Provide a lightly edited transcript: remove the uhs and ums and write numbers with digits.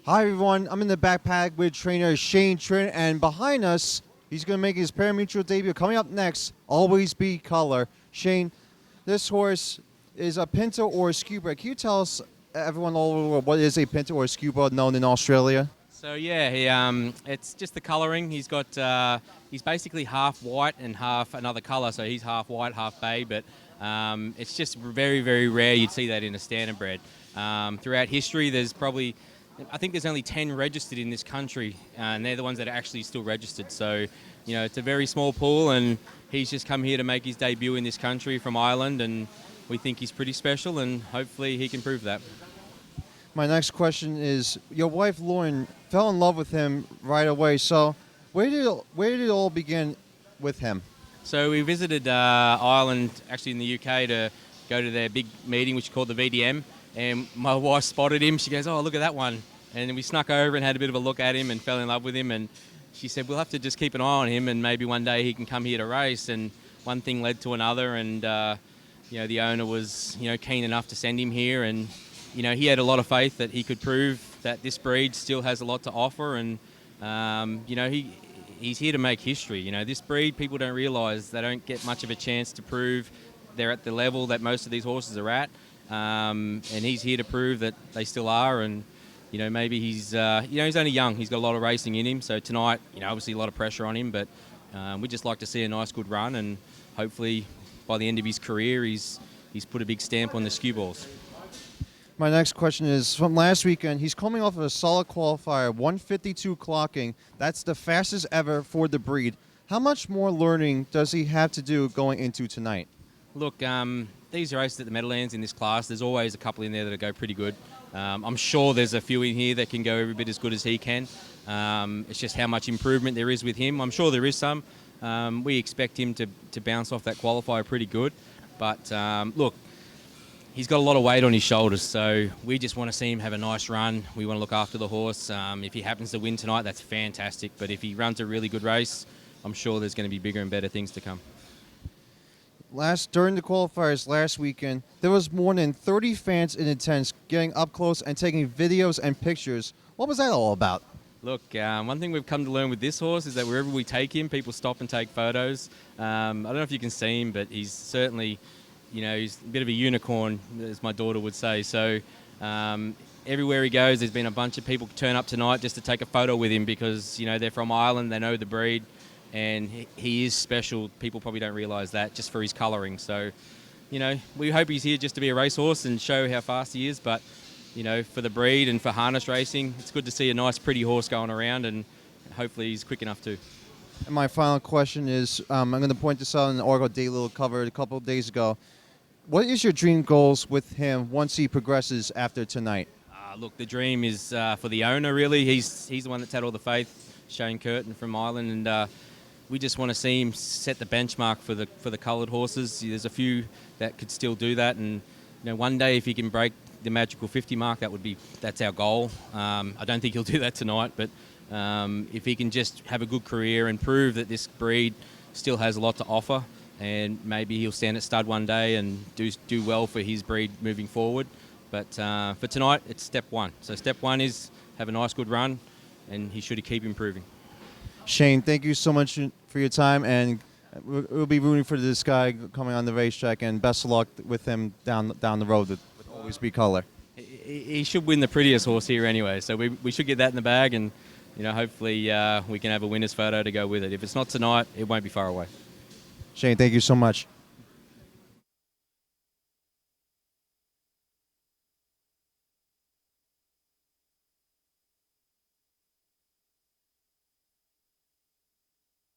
Hi everyone, I'm in the backpack with trainer Shane Tritton, and behind us, he's going to make his parimutuel debut. Coming up next, Always Be Color. Shane, this horse is a Pinto or a Scuba. Can you tell us, everyone all over the world, what is a Pinto or a Scuba known in Australia? So yeah, it's just the colouring. He's basically half white and half another colour. So he's half white, half bay. But it's just very, very rare you'd see that in a standardbred. Throughout history, I think there's only 10 registered in this country, and they're the ones that are actually still registered. So, it's a very small pool, and he's just come here to make his debut in this country from Ireland, and we think he's pretty special, and hopefully he can prove that. My next question is, your wife Lauren fell in love with him right away. So where did it all begin with him? So we visited Ireland, actually in the UK, to go to their big meeting, which is called the VDM. And my wife spotted him. She goes, "Oh, look at that one!" And then we snuck over and had a bit of a look at him and fell in love with him. And she said, "We'll have to just keep an eye on him, and maybe one day he can come here to race." And one thing led to another, and the owner was keen enough to send him here, and he had a lot of faith that he could prove that this breed still has a lot to offer, and he's here to make history. This breed, people don't realise, they don't get much of a chance to prove they're at the level that most of these horses are at, and he's here to prove that they still are. And maybe he's only young, he's got a lot of racing in him, so tonight obviously a lot of pressure on him, but we'd just like to see a nice good run, and hopefully by the end of his career he's put a big stamp on the skew balls. My next question is, from last weekend, he's coming off of a solid qualifier, 152 clocking. That's the fastest ever for the breed. How much more learning does he have to do going into tonight? Look, these races at the Meadowlands in this class, there's always a couple in there that go pretty good. I'm sure there's a few in here that can go every bit as good as he can. It's just how much improvement there is with him. I'm sure there is some. We expect him to bounce off that qualifier pretty good. But look, he's got a lot of weight on his shoulders, so we just want to see him have a nice run. We want to look after the horse. If he happens to win tonight, that's fantastic. But if he runs a really good race, I'm sure there's going to be bigger and better things to come. During the qualifiers last weekend, there was more than 30 fans in attendance getting up close and taking videos and pictures. What was that all about? Look, one thing we've come to learn with this horse is that wherever we take him, people stop and take photos. I don't know if you can see him, but he's certainly, he's a bit of a unicorn, as my daughter would say. So everywhere he goes, there's been a bunch of people turn up tonight just to take a photo with him because, they're from Ireland, they know the breed, and he is special. People probably don't realise that just for his colouring. So, we hope he's here just to be a racehorse and show how fast he is, but for the breed and for harness racing, it's good to see a nice, pretty horse going around, and hopefully he's quick enough too. And my final question is, I'm going to point this out in the Oregon Daily Little cover a couple of days ago. What is your dream goals with him once he progresses after tonight? Look, the dream is for the owner, really. He's the one that's had all the faith, Shane Curtin from Ireland, and we just want to see him set the benchmark for the coloured horses. There's a few that could still do that, and one day if he can break the magical 50 mark, that's our goal. I don't think he'll do that tonight, but if he can just have a good career and prove that this breed still has a lot to offer, and maybe he'll stand at stud one day and do well for his breed moving forward. But for tonight, it's step one. So step one is have a nice good run, and he should keep improving. Shane, thank you so much for your time, and we'll be rooting for this guy coming on the racetrack, and best of luck with him down the road with Always Be Color. He should win the prettiest horse here anyway, so we should get that in the bag, and hopefully we can have a winner's photo to go with it. If it's not tonight, it won't be far away. Shane, thank you so much.